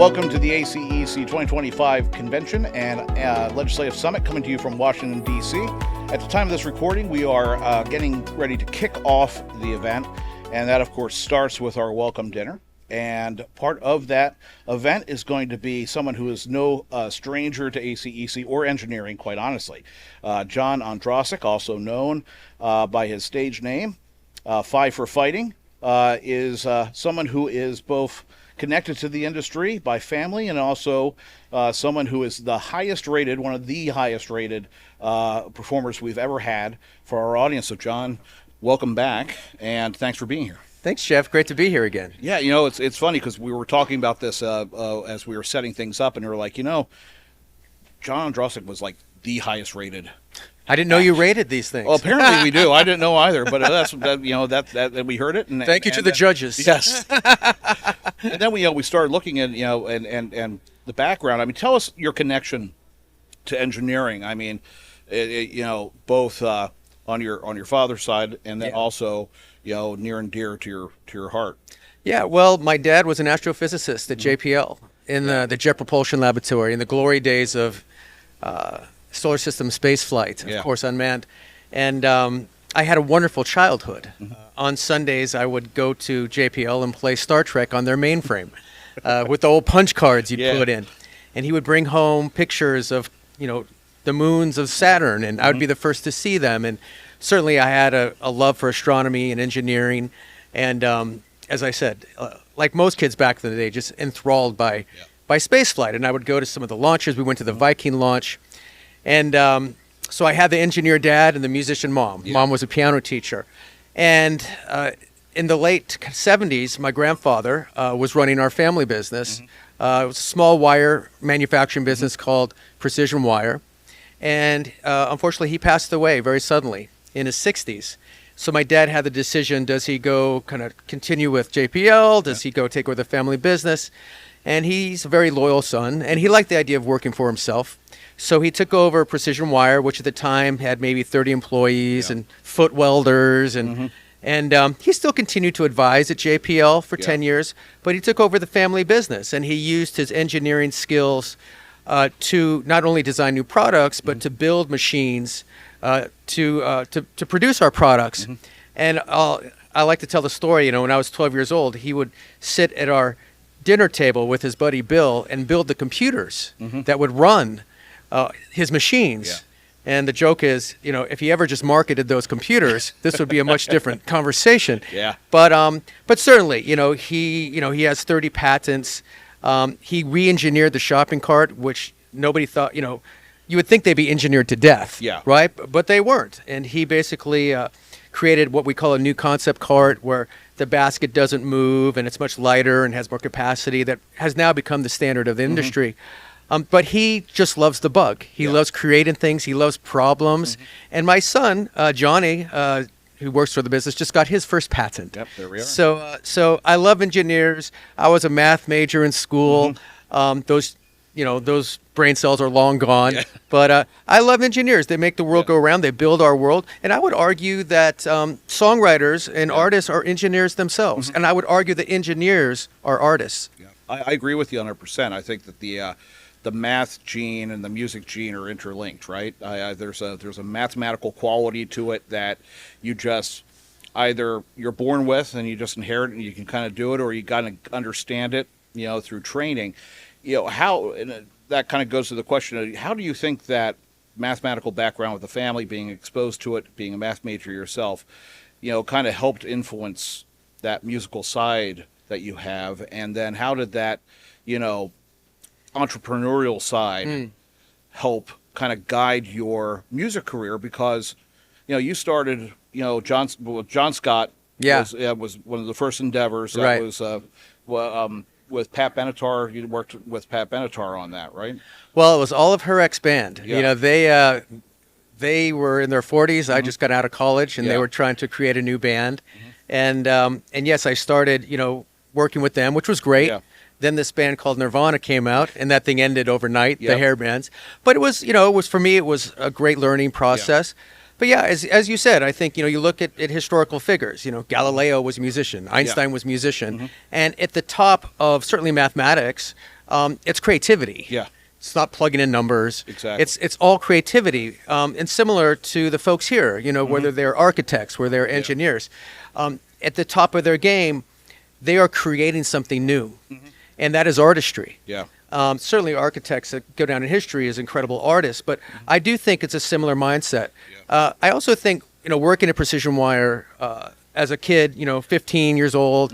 Welcome to the ACEC 2025 Convention and Legislative Summit coming to you from Washington, D.C. At the time of this recording, we are getting ready to kick off the event, and that, of course, starts with our welcome dinner. And part of that event is going to be someone who is no stranger to ACEC or engineering, quite honestly. John Ondrasik, also known by his stage name, Five for Fighting, is someone who is both connected to the industry by family and also someone who is the highest rated, one of the highest rated performers we've ever had for our audience. So John, welcome back and thanks for being here. Thanks, Jeff. Great to be here again. Yeah, you know, it's funny because we were talking about this as we were setting things up, and we were like, you know, John Ondrasik was like the highest rated. I didn't know you rated these things. Well, apparently we do. I didn't know either, but that we heard it. And thank you to the judges. Yes. And then we started looking at and the background. I mean, tell us your connection to engineering. I mean, both on your father's side, and then also near and dear to your heart. Yeah. Well, my dad was an astrophysicist at JPL in the Jet Propulsion Laboratory in the glory days of solar system space flight, of course, unmanned. And I had a wonderful childhood. Mm-hmm. On Sundays, I would go to JPL and play Star Trek on their mainframe with the old punch cards you'd put in. And he would bring home pictures of, the moons of Saturn, and I would be the first to see them. And certainly I had a love for astronomy and engineering. And as I said, like most kids back in the day, just enthralled by space flight. And I would go to some of the launches. We went to the Viking launch. And so I had the engineer dad and the musician mom. Yeah. Mom was a piano teacher. And in the late 70s, my grandfather was running our family business. Mm-hmm. It was a small wire manufacturing business called Precision Wire. And unfortunately, he passed away very suddenly in his 60s. So my dad had the decision, does he go kind of continue with JPL? Does he go take over the family business? And he's a very loyal son, and he liked the idea of working for himself. So he took over Precision Wire, which at the time had maybe 30 employees and foot welders. And he still continued to advise at JPL for 10 years, but he took over the family business, and he used his engineering skills to not only design new products, but to build machines to produce our products. Mm-hmm. And I like to tell the story, when I was 12 years old, he would sit at our dinner table with his buddy Bill and build the computers that would run his machines. Yeah. And the joke is, if he ever just marketed those computers, this would be a much different conversation. Yeah. But certainly, he has 30 patents. He re-engineered the shopping cart, which nobody thought, you would think they'd be engineered to death. Yeah. Right? But they weren't. And he basically created what we call a new concept cart, where the basket doesn't move and it's much lighter and has more capacity, that has now become the standard of the industry. But he just loves the bug. He loves creating things. He loves problems. And my son, Johnny, who works for the business, just got his first patent. Yep, there we are. So I love engineers. I was a math major in school. Those brain cells are long gone. Yeah. But I love engineers. They make the world go around. They build our world. And I would argue that songwriters and artists are engineers themselves. And I would argue that engineers are artists. Yeah. I agree with you 100%. I think that the math gene and the music gene are interlinked, right? There's a mathematical quality to it that you just either you're born with and you just inherit it and you can kind of do it, or you got to understand it, through training. That kind of goes to the question of how do you think that mathematical background with the family, being exposed to it, being a math major yourself, kind of helped influence that musical side that you have, and then how did that, entrepreneurial side help kind of guide your music career? Because you started John Scott was one of the first endeavors that was with Pat Benatar. You worked with Pat Benatar on that, right? Well, it was all of her X band. They were in their 40s. I just got out of college, and they were trying to create a new band. And yes, I started working with them, which was great. Then this band called Nirvana came out, and that thing ended overnight, the hair bands. But it was for me, it was a great learning process. But yeah, as you said, I think, you look at historical figures. Galileo was a musician, Einstein was a musician. And at the top of certainly mathematics, it's creativity. Yeah. It's not plugging in numbers. Exactly. It's all creativity, and similar to the folks here. Whether they're architects, whether they're engineers, at the top of their game, they are creating something new, and that is artistry. Yeah. Certainly, architects that go down in history as incredible artists, but I do think it's a similar mindset. Yeah. I also think working at Precision Wire as a kid, 15 years old.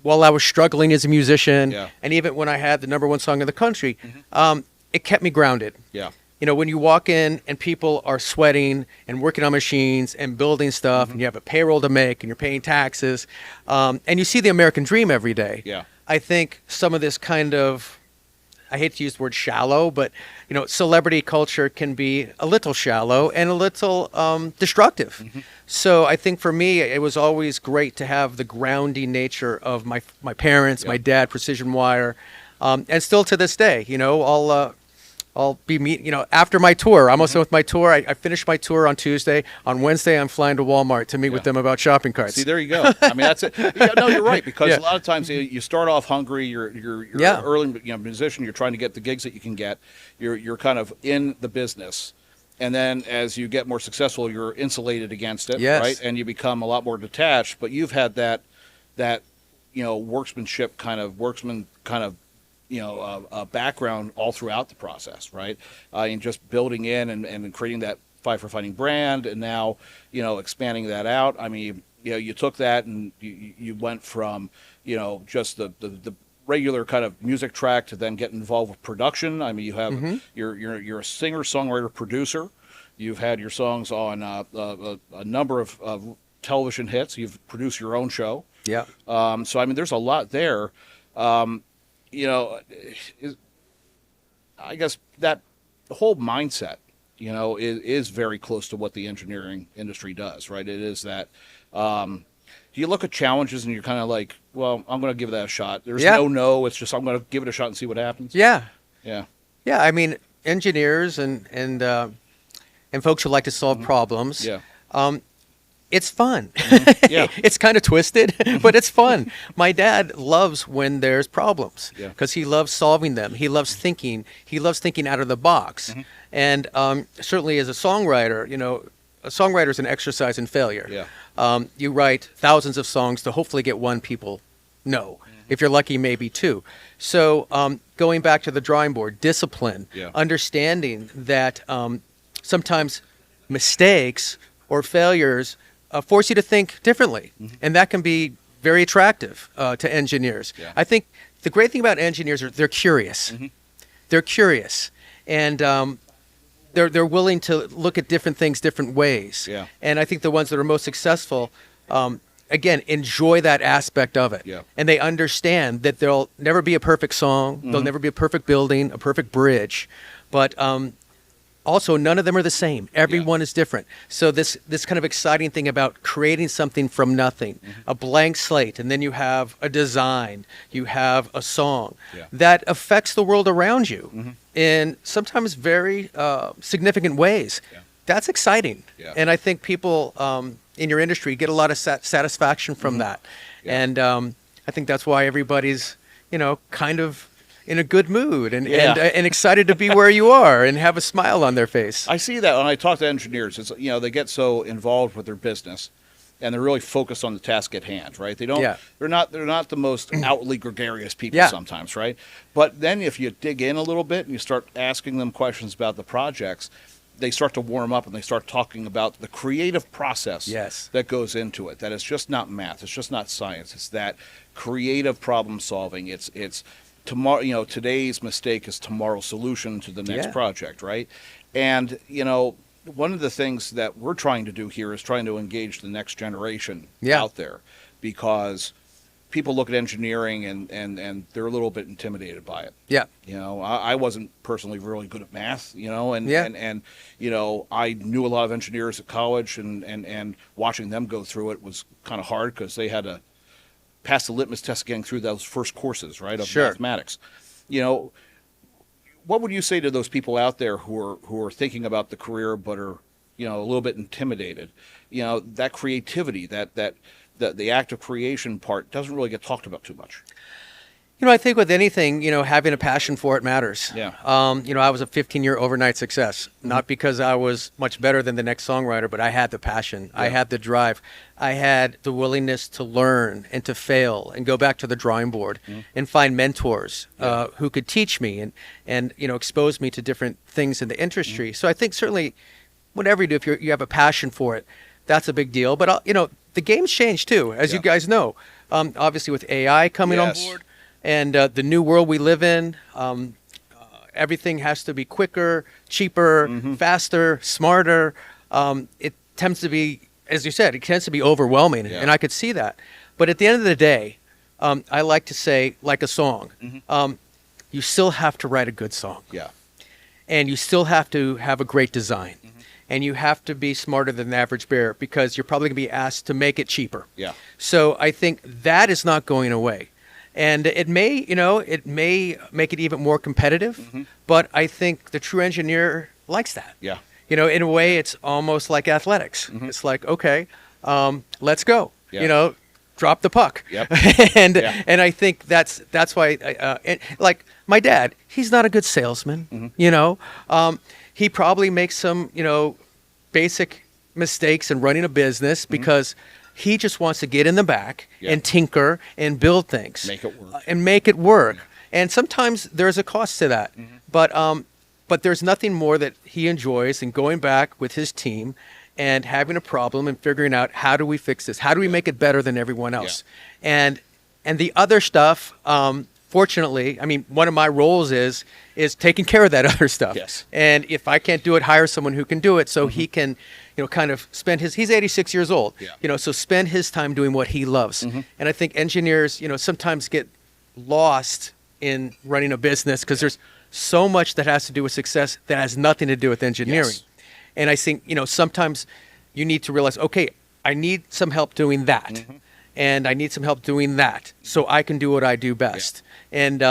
While I was struggling as a musician, and even when I had the #1 song in the country, it kept me grounded. Yeah. When you walk in and people are sweating and working on machines and building stuff, and you have a payroll to make and you're paying taxes, and you see the American dream every day. Yeah. I think some of this kind of, I hate to use the word shallow, but celebrity culture can be a little shallow and a little destructive. So I think for me, it was always great to have the grounding nature of my parents, my dad, Precision Wire, and still to this day, I'll be after my tour. I'm also with my tour. I finished my tour on Tuesday. On Wednesday, I'm flying to Walmart to meet with them about shopping carts. See, there you go. I mean, that's it. Yeah, no, you're right, because a lot of times you start off hungry. You're an early musician. You're trying to get the gigs that you can get. You're kind of in the business, and then as you get more successful, you're insulated against it, right? And you become a lot more detached. But you've had that workmanship kind of background all throughout the process, right? And just building in and creating that Fight for Fighting brand, and now, expanding that out. I mean, you took that and you went from, just the regular kind of music track to then get involved with production. I mean, you have, you're a singer, songwriter, producer. You've had your songs on a number of television hits. You've produced your own show. Yeah. So, I mean, there's a lot there. I guess that the whole mindset, is very close to what the engineering industry does, right? It is that, do you look at challenges and you're kind of like, well, I'm going to give that a shot. There's no, it's just, I'm going to give it a shot and see what happens. Yeah. Yeah. Yeah. I mean, engineers and folks who like to solve problems. Yeah. It's fun. Yeah. It's kind of twisted, but it's fun. My dad loves when there's problems because he loves solving them. He loves thinking. He loves thinking out of the box. And certainly as a songwriter, a songwriter is an exercise in failure. Yeah. You write thousands of songs to hopefully get one people know. If you're lucky, maybe two. So going back to the drawing board, discipline, understanding that sometimes mistakes or failures force you to think differently. And that can be very attractive to engineers. Yeah. I think the great thing about engineers is they're curious. They're curious. And they're willing to look at different things different ways. Yeah. And I think the ones that are most successful, again, enjoy that aspect of it. Yeah. And they understand that there'll never be a perfect song. There'll never be a perfect building, a perfect bridge. But also, none of them are the same. Everyone is different. So this kind of exciting thing about creating something from nothing, a blank slate, and then you have a design, you have a song that affects the world around you in sometimes very significant ways. Yeah. That's exciting. Yeah. And I think people in your industry get a lot of satisfaction from that. Yeah. And I think that's why everybody's, kind of in a good mood and excited to be where you are and have a smile on their face. I see that when I talk to engineers. It's they get so involved with their business, and they're really focused on the task at hand, right? They don't. They're not the most outwardly gregarious people sometimes, right? But then if you dig in a little bit and you start asking them questions about the projects, they start to warm up and they start talking about the creative process that goes into it. That it's just not math. It's just not science. It's that creative problem solving. It's tomorrow, today's mistake is tomorrow's solution to the next project, right? And, one of the things that we're trying to do here is trying to engage the next generation out there, because people look at engineering and they're a little bit intimidated by it. Yeah. I wasn't personally really good at math, and I knew a lot of engineers at college, and watching them go through it was kind of hard because they had to pass the litmus test getting through those first courses, right, of mathematics. What would you say to those people out there who are thinking about the career but are, a little bit intimidated? That creativity, that the act of creation part doesn't really get talked about too much. I think with anything, having a passion for it matters. Yeah. I was a 15-year overnight success, not because I was much better than the next songwriter, but I had the passion. I had the drive. I had the willingness to learn and to fail and go back to the drawing board and find mentors who could teach me and expose me to different things in the industry. So I think certainly whatever you do, if you have a passion for it, that's a big deal. But, the game's changed too, as you guys know. Obviously with AI coming on board. And the new world we live in, everything has to be quicker, cheaper, faster, smarter. It tends to be, as you said, it tends to be overwhelming, and I could see that. But at the end of the day, I like to say, like a song, you still have to write a good song. Yeah. And you still have to have a great design. And you have to be smarter than the average bear because you're probably going to be asked to make it cheaper. Yeah. So I think that is not going away. And it may make it even more competitive, but I think the true engineer likes that. Yeah. In a way, it's almost like athletics. It's like, okay, let's go. Yeah. Drop the puck. Yep. and I think that's why, like my dad, he's not a good salesman. He probably makes some, basic mistakes in running a business because he just wants to get in the back and tinker and build things. Make it work. And sometimes there's a cost to that. But there's nothing more that he enjoys than going back with his team and having a problem and figuring out, how do we fix this? How do we make it better than everyone else? And the other stuff, fortunately, one of my roles is taking care of that other stuff. Yes. And if I can't do it, hire someone who can do it so he can, kind of spend he's 86 years old, so spend his time doing what he loves. And I think engineers, sometimes get lost in running a business because there's so much that has to do with success that has nothing to do with engineering. Yes. And I think, sometimes you need to realize, okay, I need some help doing that. And I need some help doing that so I can do what I do best. And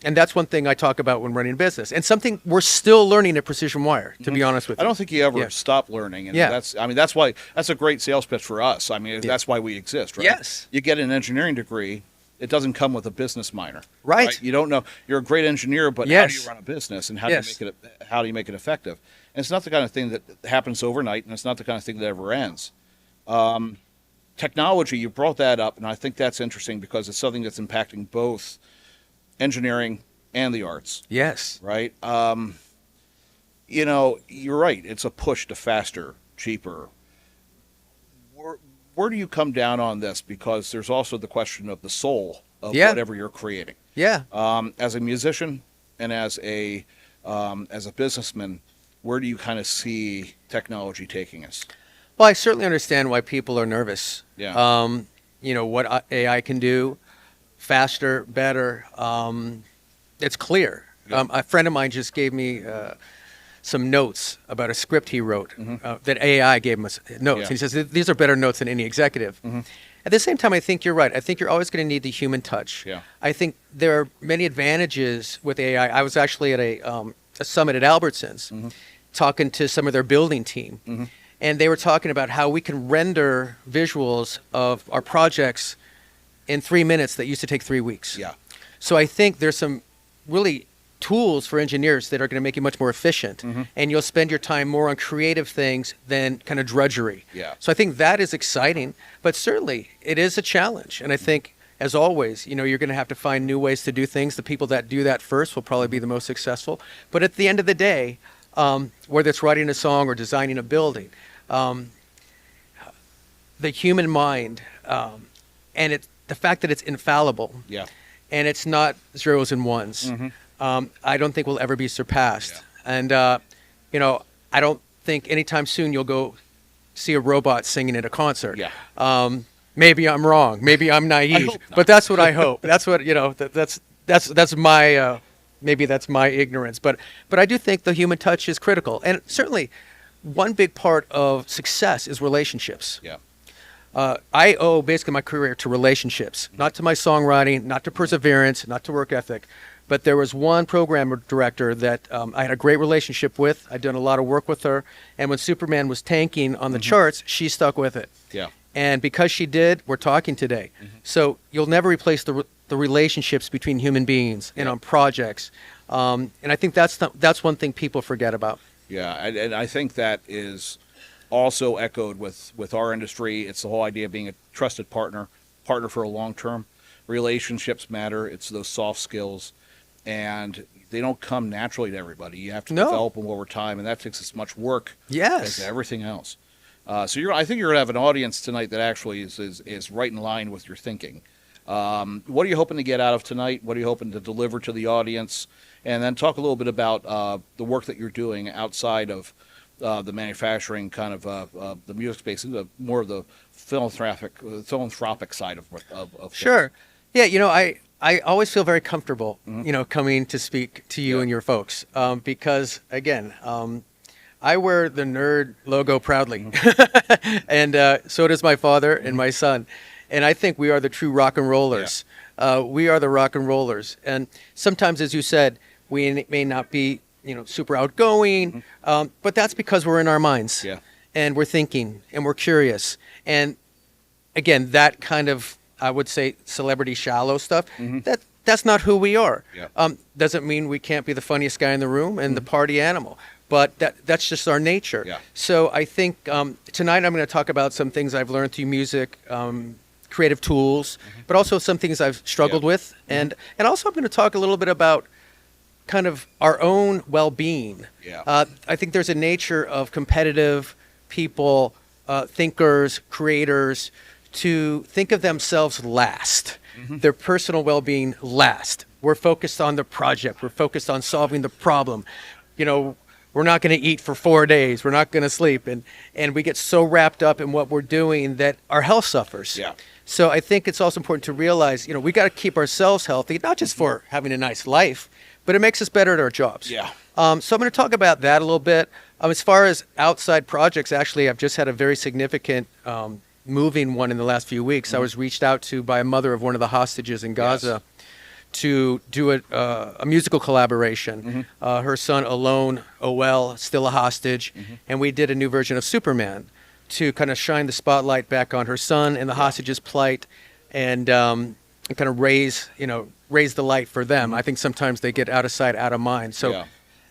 that's one thing I talk about when running a business, and something we're still learning at Precision Wire, to be honest with you. I don't think you ever stop learning. And that's why that's a great sales pitch for us. That's why we exist, right? Yes. You get an engineering degree, it doesn't come with a business minor. Right. You don't know. You're a great engineer, but how do you run a business and how do you make it effective? And it's not the kind of thing that happens overnight, and it's not the kind of thing that ever ends. Technology, you brought that up, and I think that's interesting because it's something that's impacting both engineering and the arts. Yes. Right? You're right. It's a push to faster, cheaper. Where do you come down on this? Because there's also the question of the soul of whatever you're creating. Yeah. As a musician and as a businessman, where do you kind of see technology taking us? Well, I certainly understand why people are nervous. Yeah. What AI can do, faster, better. It's clear. Yeah. A friend of mine just gave me some notes about a script he wrote that AI gave him us notes. Yeah. He says these are better notes than any executive. At the same time, I think you're right. I think you're always going to need the human touch. Yeah. I think there are many advantages with AI. I was actually at a summit at Albertsons talking to some of their building team. And they were talking about how we can render visuals of our projects in 3 minutes that used to take 3 weeks. Yeah. So I think there's some really tools for engineers that are going to make you much more efficient. And you'll spend your time more on creative things than kind of drudgery. Yeah. So I think that is exciting, but certainly it is a challenge. And I think, as always, you're going to have to find new ways to do things. The people that do that first will probably be the most successful. But at the end of the day, whether it's writing a song or designing a building, the human mind, and the fact that it's infallible, and it's not zeros and ones, I don't think will ever be surpassed. And I don't think anytime soon you'll go see a robot singing at a concert. Maybe I'm wrong. Maybe I'm naive, but that's what I hope. That's what that's my maybe that's my ignorance. But I do think the human touch is critical, and certainly one big part of success is relationships. I owe basically my career to relationships, not to my songwriting, not to perseverance, not to work ethic. But there was one program director that I had a great relationship with. I'd done a lot of work with her. And when Superman was tanking on the charts, she stuck with it. And because she did, we're talking today. So you'll never replace the the relationships between human beings and on projects. And I think that's one thing people forget about. Yeah, and I think that is also echoed with our industry. It's the whole idea of being a trusted partner for a long term. Relationships matter. It's those soft skills, and they don't come naturally to everybody. You have to develop them over time, and that takes as much work as everything else. So I think you're gonna have an audience tonight that actually is right in line with your thinking. What are you hoping to get out of tonight? What are you hoping to deliver to the audience? And then talk a little bit about the work that you're doing outside of the manufacturing kind of the music space, more of the philanthropic side of Sure. Yeah, I always feel very comfortable, coming to speak to you and your folks, because again, I wear the nerd logo proudly, and so does my father and my son, and I think we are the true rock and rollers. We are the rock and rollers, and sometimes, as you said, we may not be, super outgoing, but that's because we're in our minds, and we're thinking, and we're curious, and again, that kind of, I would say, celebrity shallow stuff, that's not who we are. Doesn't mean we can't be the funniest guy in the room and the party animal, but that's just our nature. So I think tonight I'm going to talk about some things I've learned through music, creative tools, but also some things I've struggled with, and also I'm going to talk a little bit about kind of our own well-being. I think there's a nature of competitive people, thinkers, creators, to think of themselves last, their personal well-being last. We're focused on the project. We're focused on solving the problem. We're not going to eat for 4 days. We're not going to sleep. And we get so wrapped up in what we're doing that our health suffers. So I think it's also important to realize, we got to keep ourselves healthy, not just for having a nice life, but it makes us better at our jobs. So I'm going to talk about that a little bit. As far as outside projects, actually, I've just had a very significant moving one in the last few weeks. I was reached out to by a mother of one of the hostages in Gaza to do a musical collaboration. Her son Alone, OL, still a hostage, and we did a new version of Superman to kind of shine the spotlight back on her son and the hostage's plight, and kind of raise the light for them. I think sometimes they get out of sight, out of mind. So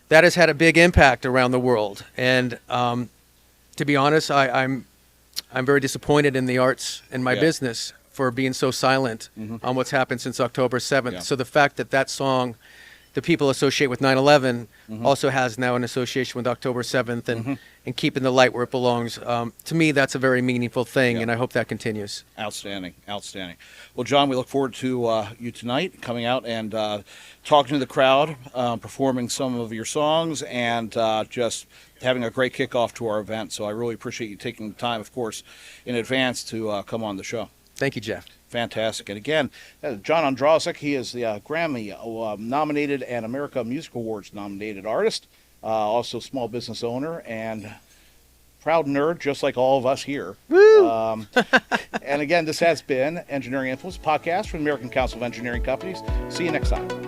that has had a big impact around the world. And to be honest, I'm very disappointed in the arts and my business for being so silent on what's happened since October 7th. So the fact that song, the people associate with 9/11, also has now an association with October 7th and keeping the light where it belongs. To me, that's a very meaningful thing, and I hope that continues. Outstanding. Well, John, we look forward to you tonight coming out and talking to the crowd, performing some of your songs, and just having a great kickoff to our event. So I really appreciate you taking the time, of course, in advance to come on the show. Thank you, Jeff. Fantastic. And again, John Ondrasik, he is the Grammy-nominated and America Music Awards-nominated artist, also small business owner, and proud nerd, just like all of us here. And again, this has been Engineering Influence podcast from the American Council of Engineering Companies. See you next time.